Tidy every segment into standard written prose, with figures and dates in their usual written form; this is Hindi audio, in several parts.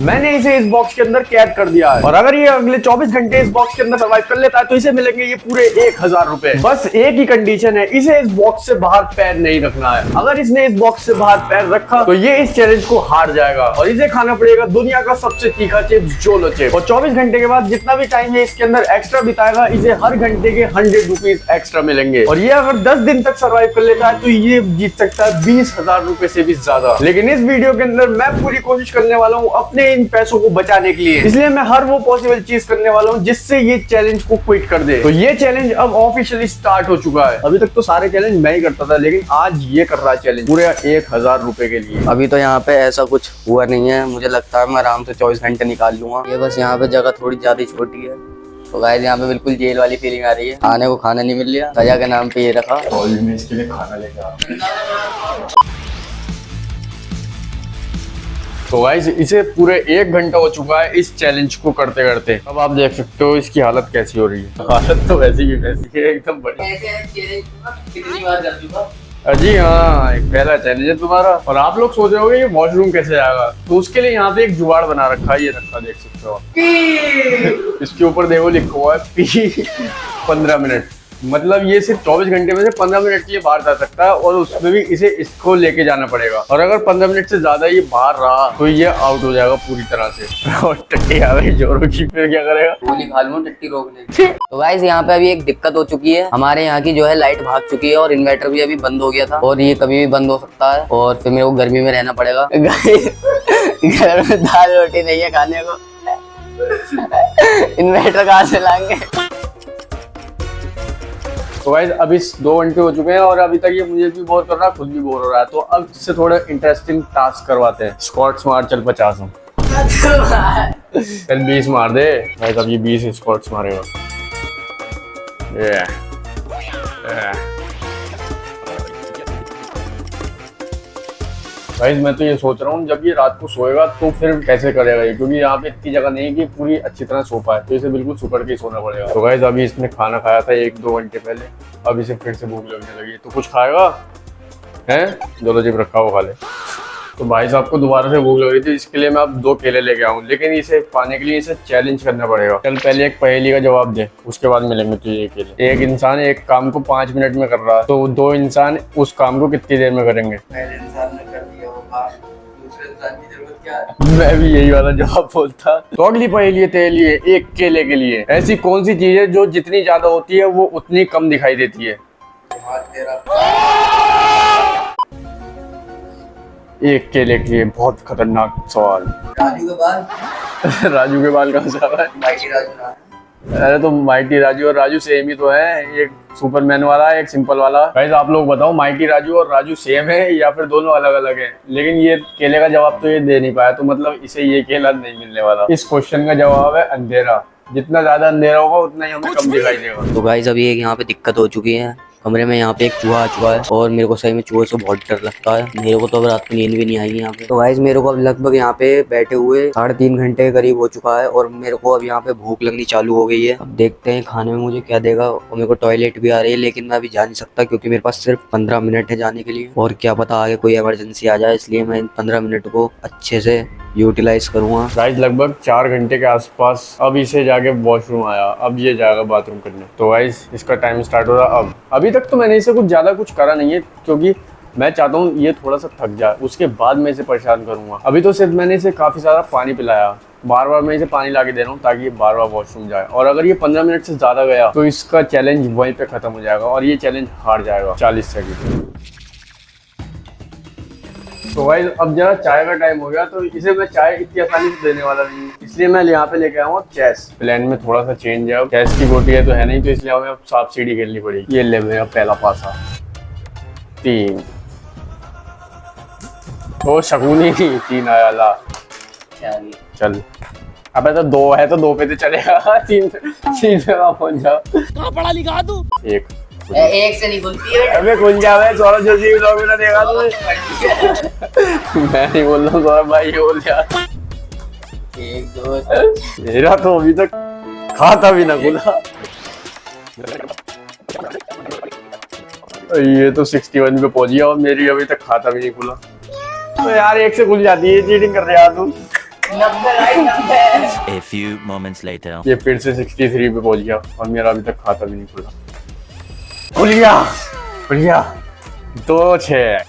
मैंने इसे इस बॉक्स के अंदर कैद कर दिया है और अगर ये अगले 24 घंटे इस बॉक्स के अंदर सर्वाइव कर लेता है तो इसे मिलेंगे ये पूरे 1000 रुपए। बस एक ही कंडीशन है, इसे इस बॉक्स से बाहर पैर नहीं रखना है। अगर इसने इस बॉक्स से बाहर पैर रखा तो ये इस चैलेंज को हार जाएगा और इसे खाना पड़ेगा दुनिया का सबसे तीखा चिप्स जोलो चिप्स। और 24 घंटे के बाद जितना भी टाइम है इसके अंदर एक्स्ट्रा बिताएगा, इसे हर घंटे के 100 रुपीज एक्स्ट्रा मिलेंगे। और ये अगर 10 दिन तक सर्वाइव कर लेता है तो ये जीत सकता है 20,000 रुपए से भी ज्यादा। लेकिन इस वीडियो के अंदर मैं पूरी कोशिश करने वाला हूँ अपने इन पैसों को बचाने के लिए, इसलिए मैं हर वो पॉसिबल चीज करने वाला हूँ जिससे ये चैलेंज को क्विट कर दे। तो ये चैलेंज अब ऑफिशियली स्टार्ट हो चुका है। अभी तक तो सारे चैलेंज मैं ही करता था, लेकिन आज ये कर रहा है चैलेंज पूरे 1000 रुपए के लिए। अभी तो यहाँ पे ऐसा कुछ हुआ नहीं है, मुझे लगता है मैं आराम से 24 घंटे निकाल लूंगा। ये बस यहाँ पे जगह थोड़ी ज्यादा छोटी है तो गाइस यहाँ पे बिल्कुल जेल वाली फीलिंग आ रही है। खाने को खाना नहीं मिल रहा, सजा के नाम पे ये रखा और मैं इसके लिए खाना लेके आ। तो गाइस इसे पूरे 1 घंटा हो चुका है इस चैलेंज को करते करते। अब आप देख सकते हो इसकी हालत कैसी हो रही है। हालत तो वैसी की वैसी है, एकदम बढ़िया। कितनी बार कर चुका? जी हाँ, एक पहला चैलेंज है तुम्हारा। और आप लोग सोच रहे होगे ये वॉशरूम कैसे आएगा, तो उसके लिए यहाँ पे एक जुगाड़ बना रखा है, ये रखा देख सकते हो। इसके ऊपर देखो लिखा हुआ है पी 15 मिनट। मतलब ये सिर्फ 24 घंटे में से 15 मिनट के लिए बाहर जा सकता है और उसमें भी इसे इसको लेके जाना पड़ेगा। और अगर 15 मिनट से ज्यादा ये बाहर रहा तो ये आउट हो जाएगा पूरी तरह से। और टट्टी आ गई जोरों की, फिर क्या करेगा? गोली खा लूं टट्टी रोकने। तो गाइस यहाँ पे अभी एक दिक्कत हो चुकी है, हमारे यहाँ की जो है लाइट भाग चुकी है और इन्वर्टर भी अभी बंद हो गया था और ये कभी भी बंद हो सकता है और फिर मेरे को गर्मी में रहना पड़ेगा। घर में दाल रोटी नहीं है खाने को, इन्वर्टर कहाँ से लाएंगे? तो गाइस अभी 2 घंटे हो चुके हैं और अभी तक ये मुझे भी बोर कर रहा है, खुद भी बोर हो रहा है। तो अब इससे थोड़ा इंटरेस्टिंग टास्क करवाते हैं। स्क्वाट्स मार, चल 50 हम। चल 20 मार दे। गाइस अब ये 20 स्क्वाट्स मारेगा। गाइस मैं तो ये सोच रहा हूँ जब ये रात को सोएगा तो फिर कैसे करेगा ये, क्योंकि यहाँ पे इतनी जगह नहीं है कि पूरी अच्छी तरह सो पाए, तो इसे बिल्कुल सुकड़ के ही सोना पड़ेगा। तो गाइस अभी इसने खाना खाया था 1-2 घंटे पहले, अब इसे फिर से भूख लगने लगी। तो कुछ खाएगा है, जोलो चिप रखा वो खा ले। तो भाई साहब को दोबारा से भूख लग रही थी, इसके लिए मैं अब 2 केले लेके आऊँ, लेकिन इसे पाने के लिए इसे चैलेंज करना पड़ेगा। चल पहले एक पहेली का जवाब दे, उसके बाद मिलेंगे तुझे ये केले। एक इंसान एक काम को 5 मिनट में कर रहा है, तो 2 इंसान उस काम को कितनी देर में करेंगे? पहले इंसान ने कर दिया वो काम, दूसरे इंसान की जरूरत क्या है? मैं भी यही वाला जवाब बोलता। तो अगली पहेली तेरे लिए, एक केले के लिए। ऐसी कौन सी चीज है जो जितनी ज्यादा होती है वो उतनी कम दिखाई देती है? एक केले के लिए बहुत खतरनाक सवाल। राजू के बाल। राजू के बाल कहाँ से आ रहा है? माइटी राजू ना है। अरे तो माइटी राजू और राजू सेम ही तो है, एक सुपरमैन वाला एक सिंपल वाला। गाइस आप लोग बताओ माइटी राजू और राजू सेम है या फिर दोनों अलग अलग है? लेकिन ये केले का जवाब तो ये दे नहीं पाया, तो मतलब इसे ये केला नहीं मिलने वाला। इस क्वेश्चन का जवाब है अंधेरा। जितना ज्यादा अंधेरा होगा उतना ही हमें कम दिखाई देगा। तो गाइस अभी एक यहाँ पे दिक्कत हो चुकी है, कमरे में यहाँ पे एक चूहा आ चुका है और मेरे को सही में चूहे से बहुत डर लगता है। मेरे को तो अब रात को नींद भी नहीं आएगी यहाँ पे। तो गाइस मेरे को अब लगभग यहाँ पे बैठे हुए 3.5 घंटे के करीब हो चुका है और मेरे को अब यहाँ पे भूख लगनी चालू हो गई है। अब देखते हैं खाने में मुझे क्या देगा। और मेरे को टॉयलेट भी आ रही है, लेकिन मैं अभी जा नहीं सकता क्योंकि मेरे पास सिर्फ 15 मिनट है जाने के लिए और क्या पता आगे कोई इमरजेंसी आ जाए, इसलिए मैं इन 15 मिनट को अच्छे से यूटिलाइज करूंगा। गाइस लगभग 4 घंटे के आसपास अब इसे जाके वॉशरूम आया, अब ये जाएगा बाथरूम करने। तो गाइस इसका टाइम स्टार्ट हो रहा अब। अभी तक तो मैंने इसे कुछ ज्यादा कुछ करा नहीं है क्योंकि मैं चाहता हूँ ये थोड़ा सा थक जाए, उसके बाद मैं इसे परेशान करूंगा। अभी तो सिर्फ मैंने इसे काफी सारा पानी पिलाया, बार बार मैं इसे पानी ला के दे रहा हूँ ताकि ये बार बार वॉशरूम जाए। और अगर ये 15 मिनट से ज्यादा गया तो इसका चैलेंज वहीं पे खत्म हो जाएगा और ये चैलेंज हार जाएगा 40 सेकंड। तो भाई अब जरा चाय का टाइम हो गया, तो इसे मैं चाय इतनी आसानी से देने वाला नहीं हूँ, इसलिए मैं यहाँ पे लेके आया हूँ चेस। प्लान में थोड़ा सा चेंज है, चेस की गोटी है तो है नहीं, तो इसलिए हमें अब सांप सीढ़ी खेलनी पड़ेगी। ये ले मेरा पहला पासा 3। ओ शकुनी 3 आया ला। चल अबे तो 2 है तो 2 पे तो चलेगा। 3 पे पहुंच जाओ। कहाँ पढ़ा लिखा तू? 1 एक से नहीं खुलती है। अबे खुल जावे, सौरभ जोशी व्लॉग में ना देखा तूने? मैं नहीं बोल रहा हूँ सौरभ भाई, ये बोल जा। 1 2 मेरा तो अभी तक खाता भी ना खुला। ये तो 61 पे पहुंच गया और मेरी अभी तक खाता भी नहीं खुला। तो यार 1 से खुल जाती है, चीटिंग कर रहे यार तुम। A few moments later. ये फिर से 63 पे पहुंच गया और मेरा अभी तक खाता भी नहीं खुला। खुल गया 2-6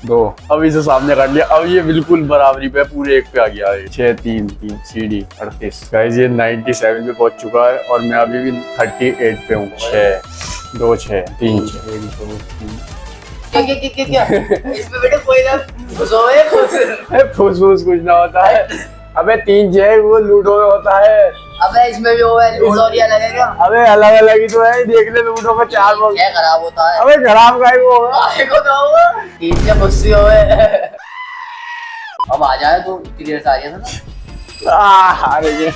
2। अब इसे सामने कर लिया। अब ये बिल्कुल बराबरी पे पूरे एक पे आ गया है। 6-3-3 CD 38। गाइस ये 97 पे पहुंच चुका है और मैं अभी भी 38 पे हूँ। 6-2-6-3-6 क्या इसमें बेटे कोई ना फूस कुछ ना होता है। अबे 3-6 वो लूडो में होता है। अबे इसमें भी वो है लूडो और ये लगेगा। अबे अलग अलग ही तो है। देख ले लूडो में 4 लोग। क्या खराब होता है? अबे खराब का ही वो होगा। आए को तो होगा। तीन या खुशी होए। अब आ जाए तो इतनी देर से आ गया था ना। हार गए।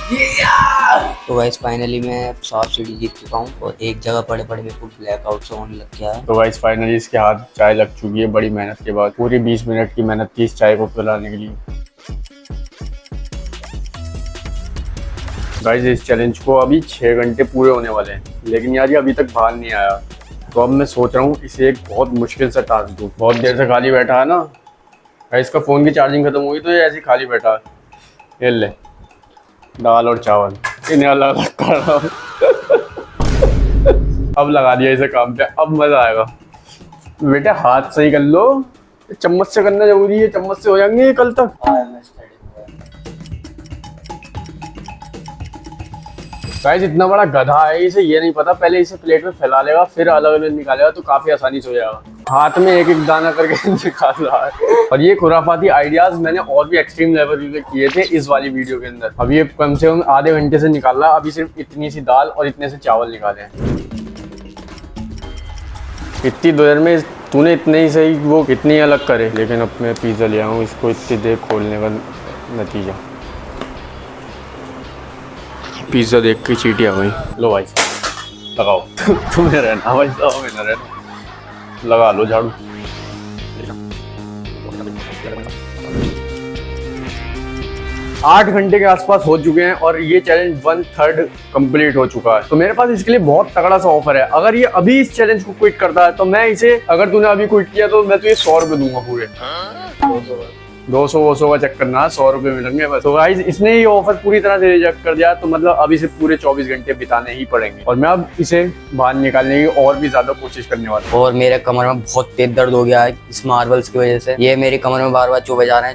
तो गाइस फाइनली मैं 7 सीढ़ी जीत चुका हूँ और एक जगह पड़े पड़े मेरे को ब्लैकआउट से होने लग गया है। तो गाइस फाइनली इसके हाथ चाय लग चुकी है बड़ी मेहनत के बाद। पूरी 20 मिनट की मेहनत थी इस चाय को पिलाने के लिए। गाइस इस चैलेंज को अभी 6 घंटे पूरे होने वाले हैं, लेकिन यार ये अभी तक बाहर नहीं आया। तो अब मैं सोच रहा हूँ इसे एक बहुत मुश्किल सा टास्क दूँ। बहुत देर से खाली बैठा है ना। गाइस इसका फ़ोन की चार्जिंग खत्म हुई तो ये ऐसे ही खाली बैठा है। ये ले दाल और चावल इन्हें अलग अलग कर रहा हूँ। अब लगा दिया इसे काम पे। अब मजा आएगा। बेटा हाथ सही कर लो। चम्मच से करना जरूरी है। चम्मच से हो जाएंगे कल तक। गाइस इतना बड़ा गधा है, इसे ये नहीं पता पहले इसे प्लेट में फैला लेगा फिर अलग अलग निकालेगा तो काफी आसानी से हो जाएगा। हाथ में एक एक दाना करके निकाल रहा है। और ये खुराफाती आइडियाज मैंने और भी एक्सट्रीम लेवल पे किए थे इस वाली वीडियो के अंदर। अब ये कम से कम आधे घंटे से निकाल रहा है। अभी सिर्फ इतनी सी दाल और इतने से चावल निकाले हैं। इतनी देर में तूने इतने ही सही वो कितनी अलग करे। लेकिन अब मैं पिज्ज़ा ले आऊँ इसको इतनी देर खोलने का नतीजा। पिज्ज़ा देख के चींटी आ गई। लो भाई लगाओ। तुम्हें रहना भाई साहब में रहना। लगा लो झाड़ू। 8 घंटे के आसपास हो चुके हैं और ये चैलेंज 1/3 कंप्लीट हो चुका है। तो मेरे पास इसके लिए बहुत तगड़ा सा ऑफर है। अगर ये अभी इस चैलेंज को क्विट करता है तो मैं इसे, अगर तूने अभी क्विट किया तो मैं तुझे 100 रुपए दूंगा पूरे। 200 का चक्कर ना, 100 रुपए मिलेंगे बस। तो गाइस इसने ये ऑफर पूरी तरह से रिजेक्ट कर दिया। तो मतलब अब इसे पूरे 24 घंटे बिताने ही पड़ेंगे और मैं अब इसे बाहर निकालने की और भी ज्यादा कोशिश करने वाला हूँ। और मेरे कमर में बहुत तेज दर्द हो गया है इस मार्बल्स की वजह से। ये मेरी कमर में बार बार चुभे जा रहे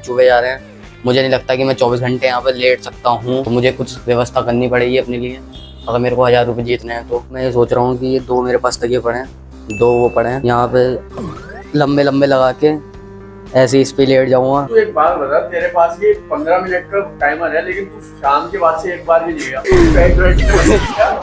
हैं। मुझे नहीं लगता कि मैं 24 घंटे यहाँ पे लेट सकता हूँ। तो मुझे कुछ व्यवस्था करनी पड़ेगी अपने लिए। अगर मेरे को 1000 रुपये जीतने हैं तो मैं ये सोच रहा हूँ कि ये 2 मेरे पास तकिए पड़े हैं, 2 वो पड़े हैं यहाँ पे, लंबे लंबे लगा के ऐसे इस पे लेट जाऊंगा। तू एक बात बता, तेरे पास ये 15 मिनट का टाइमर है लेकिन तू शाम के बाद से एक बार भी नहीं गया।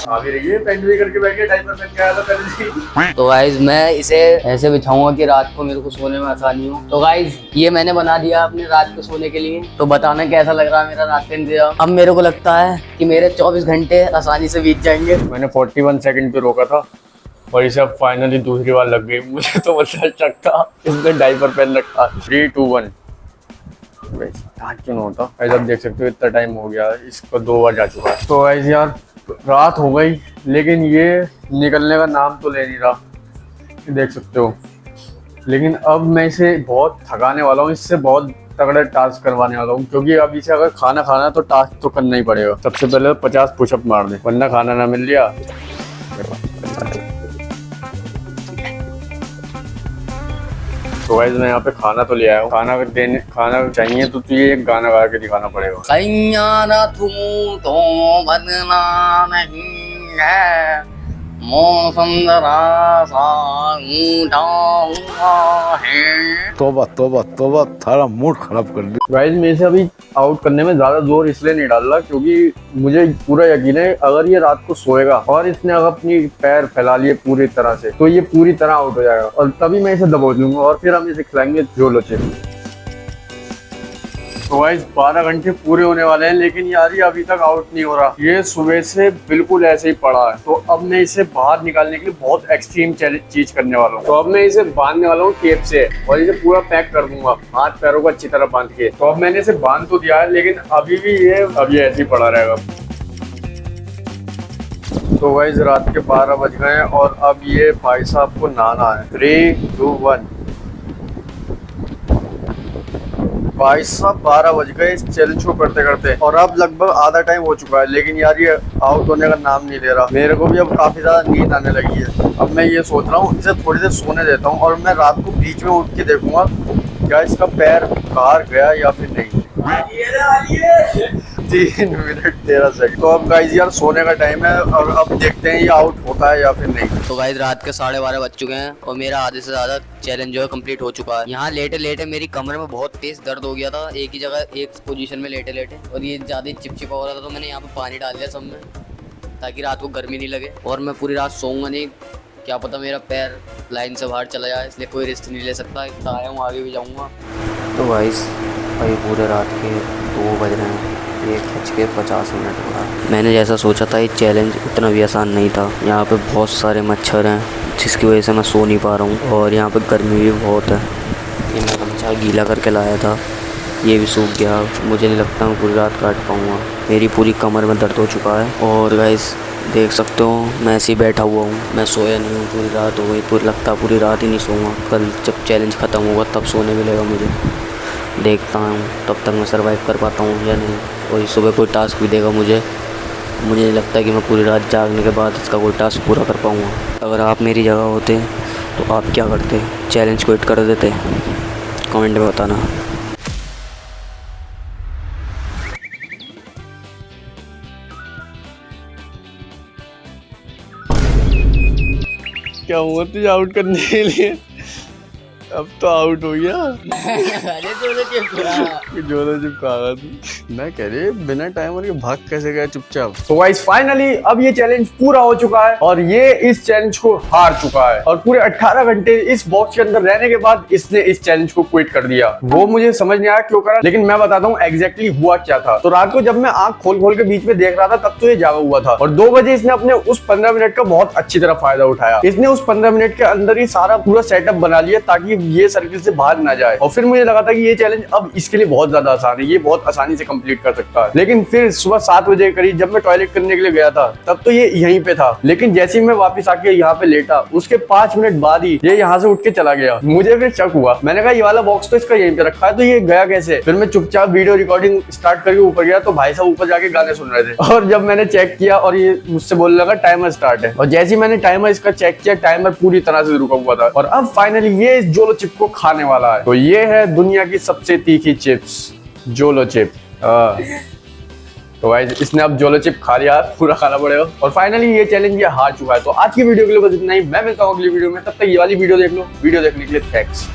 अभी रहिए पेंट भी करके बैठ के डायपर पहन के आया था पहले। तो गाइज मैं इसे ऐसे बिछाऊंगा कि रात को मेरे को सोने में आसानी हो। तो गाइज ये मैंने बना दिया अपने रात को सोने के लिए। तो बताना कैसा लग रहा है मेरा रात का इंतजाम। अब मेरे को लगता है कि मेरे 24 घंटे आसानी से बीत जाएंगे। मैंने 41 सेकंड पे रोका था और इसे अब फाइनली दूसरी बार लग गई। मुझे तो मतलब शक था इसने डायपर पहन रखा। 3, 2, 1 क्यों होता ऐसा। आप देख सकते हो इतना टाइम हो गया है, इसको 2 बार जा चुका है। तो ऐसे यार रात हो गई लेकिन ये निकलने का नाम तो ले नहीं रहा, देख सकते हो। लेकिन अब मैं इसे बहुत थकाने वाला हूँ, इससे बहुत तगड़े टास्क करवाने वाला हूँ क्योंकि अब इसे अगर खाना खाना है तो टास्क तो करना ही पड़ेगा। सबसे पहले 50 पुशअप मार दे वरना खाना ना मिल लिया। तो गाइस मैं यहाँ पे खाना तो ले आया हूँ। खाना चाहिए तो तुझे एक गाना गा के दिखाना पड़ेगा। सैयारा तू तो बदला नहीं है, मौसम जरा सा ऊंधा हुआ है। तोबा तोबा तोबा, थारा मूड खराब कर दिया। गाइस मैं इसे अभी आउट करने में ज्यादा जोर इसलिए नहीं डाल रहा क्योंकि मुझे पूरा यकीन है अगर ये रात को सोएगा और इसने अगर अपनी पैर फैला लिए पूरी तरह से तो ये पूरी तरह आउट हो जाएगा और तभी मैं इसे दबोच लूंगा और फिर हम इसे खिलाएंगे झोलो चिप्स। तो गाइस 12 घंटे पूरे होने वाले हैं लेकिन यार ये अभी तक आउट नहीं हो रहा। ये सुबह से बिल्कुल ऐसे ही पड़ा है। तो अब मैं इसे बाहर निकालने के लिए बहुत एक्सट्रीम चीज करने वाला हूँ। तो अब मैं इसे बांधने वाला हूँ टेप से और इसे पूरा पैक कर दूंगा हाथ पैरों को अच्छी तरह बांध के। तो अब मैंने इसे बांध तो दिया है लेकिन अभी भी ये ऐसे ही पड़ा रहेगा। तो गाइस रात के 12 बज गए हैं और अब ये भाई साहब को नहाना है। 3, 2, 1 भाई साहब 12 बज गए इस चैलेंज को करते करते और अब लगभग आधा टाइम हो चुका है, लेकिन यार ये आउट होने का नाम नहीं ले रहा। मेरे को भी अब काफी ज्यादा नींद आने लगी है। अब मैं ये सोच रहा हूँ इसे थोड़ी देर सोने देता हूँ और मैं रात को बीच में उठ के देखूंगा क्या इसका पैर बाहर गया या फिर नहीं। 3 मिनट 13 सेकंड। तो अब गाइस यार सोने का टाइम है और अब देखते हैं ये आउट होता है या फिर नहीं। तो गाइस रात के 12:30 बज चुके हैं और मेरा आधे से ज्यादा चैलेंज जो है कंप्लीट हो चुका है। यहाँ लेटे लेटे मेरी कमर में बहुत तेज दर्द हो गया था, एक ही जगह एक पोजीशन में लेटे लेटे, और ये ज्यादा चिपचिपा हो रहा था। तो मैंने यहाँ पे पानी डाल दिया सब में ताकि रात को गर्मी नहीं लगे, और मैं पूरी रात सोऊंगा नहीं, क्या पता मेरा पैर लाइन से बाहर चला जाए, इसलिए कोई रिस्क नहीं ले सकता। इतना आया हूँ, आगे भी जाऊँगा। तो गाइस भाई पूरे रात के 2 बज रहे हैं, 1:50 हो रहा। मैंने जैसा सोचा था ये चैलेंज इतना भी आसान नहीं था। यहाँ पे बहुत सारे मच्छर हैं जिसकी वजह से मैं सो नहीं पा रहा हूँ, और यहाँ पे गर्मी भी बहुत है। ये मैं गमछा गीला करके लाया था, ये भी सूख गया। मुझे नहीं लगता मैं पूरी रात काट पाऊँगा, मेरी पूरी कमर में दर्द हो चुका है। और गाइस देख सकते हो मैं ऐसे ही बैठा हुआ हूँ, मैं सोया नहीं हूँ, पूरी रात हो गई। पूरी रात ही नहीं सोऊंगा। कल जब चैलेंज ख़त्म होगा तब सोने मिलेगा मुझे, देखता हूँ तब तक मैं सर्वाइव कर पाता हूँ या नहीं। और सुबह कोई टास्क भी देगा मुझे नहीं लगता कि मैं पूरी रात जागने के बाद इसका कोई टास्क पूरा कर पाऊँगा। अगर आप मेरी जगह होते तो आप क्या करते? चैलेंज क्विट कर देते? कमेंट में बताना। क्या हुआ तुझे आउट करने के लिए? अब तो आउट हो गया। जोलो चिपका तू। मैं कह रही बिना टाइमर के भाग कैसे गया चुपचाप। तो गाइस फाइनली अब ये चैलेंज पूरा हो चुका है और ये इस चैलेंज को हार चुका है, और पूरे 18 घंटे इस बॉक्स के अंदर रहने के बाद इसने इस चैलेंज को क्विट कर दिया। वो मुझे समझ नहीं आया क्यों करा, लेकिन मैं बताता हूँ एग्जैक्टली हुआ क्या था। तो रात को जब मैं आंख खोल के बीच में देख रहा था तब तो ये जागा हुआ था, और 2 बजे इसने अपने उस 15 मिनट का बहुत अच्छी तरह फायदा उठाया। इसने उस 15 मिनट के अंदर ही सारा पूरा सेटअप बना लिया ताकि ये सर्किल से बाहर ना जाए। और फिर मुझे लगा था कि ये चैलेंज अब इसके लिए बहुत ज्यादा आसान है, ये बहुत आसानी से कंप्लीट कर सकता है। लेकिन फिर सुबह 7 बजे के करीब जब मैं टॉयलेट करने के लिए गया था तब तो ये यहीं पे था, लेकिन जैसे ही मैं वापस आके यहाँ पे लेटा उसके 5 मिनट बाद ही ये यहाँ से उठ के चला गया। मुझे फिर शक हुआ, मैंने कहा ये वाला बॉक्स तो इसका यहीं पे रखा है, तो ये गया कैसे? फिर मैं चुपचाप वीडियो रिकॉर्डिंग स्टार्ट करके ऊपर गया तो भाई साहब ऊपर जाके गाने सुन रहे थे, और जब मैंने चेक किया और ये मुझसे बोलने लगा टाइमर स्टार्ट है, और जैसे ही मैंने टाइमर इसका चेक किया टाइमर पूरी तरह से रुका हुआ था। और अब फाइनली ये इस जोलो चिप को खाने वाला है। तो ये है दुनिया की सबसे तीखी चिप्स, जोलो चिप। तो गाइस इसने अब जोलो चिप खा लिया, पूरा खाना पड़ेगा। और फाइनली ये चैलेंज ये हार चुका है। तो आज की वीडियो के लिए बस इतना ही, मैं मिलता हूँ अगली वीडियो में, तब तक ये वाली वीडियो देख लो। वीडियो देखने के लिए थैंक्स।